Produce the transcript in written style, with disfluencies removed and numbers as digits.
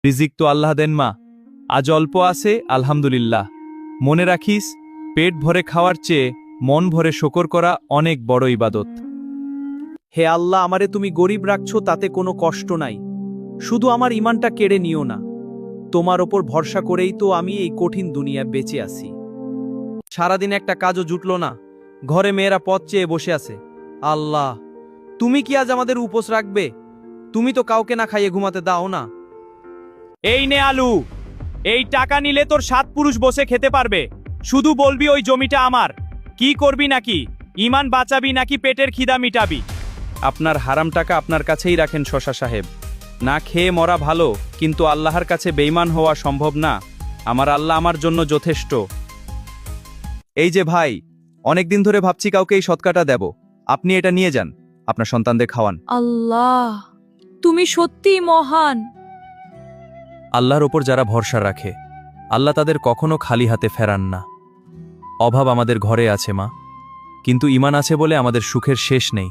রিজিক তো আল্লাহ দেন মা, আজ অল্প আছে আলহামদুলিল্লাহ। মনে রাখিস, পেট ভরে খাওয়ার চেয়ে মন ভরে শকর করা অনেক বড় ইবাদত। হে আল্লাহ, আমারে তুমি গরিব রাখছো, তাতে কোনো কষ্ট নাই। শুধু আমার ইমানটা কেড়ে নিও না। তোমার ওপর ভরসা করেই তো আমি এই কঠিন দুনিয়ায় বেঁচে আছি। সারাদিন একটা কাজও জুটলো না, ঘরে মেয়েরা পথ চেয়ে বসে আছে। আল্লাহ, তুমি কি আজ আমাদের উপোস রাখবে? তুমি তো কাউকে না খাইয়ে ঘুমাতে দাও না। এই নে আলু, এই টাকা নিলে তোর 7 পুরুষ বসে খেতে পারবে। শুধু বলবি ওই জমিটা আমার। কি করবি নাকি? ইমান বাঁচাবি নাকি পেটের খিদা মিটাবি? আপনার হারাম টাকা আপনার কাছেই রাখেন শশা সাহেব। না খেয়ে মরা ভালো, কিন্তু আল্লাহর কাছে বেঈমান হওয়া সম্ভব না। আমার আল্লাহ আমার জন্য যথেষ্ট। এই যে ভাই, অনেকদিন ধরে ভাবছি কাউকে এই সৎকাটা দেব। আপনি এটা নিয়ে যান, আপনার সন্তানদের খাওয়ান। আল্লাহ, তুমি সত্যিই মহান। আল্লাহর ওপর যারা ভরসা রাখে, আল্লাহ তাদের কখনো খালি হাতে ফেরান না। অভাব আমাদের ঘরে আছে মা, কিন্তু ঈমান আছে বলে আমাদের সুখের শেষ নেই।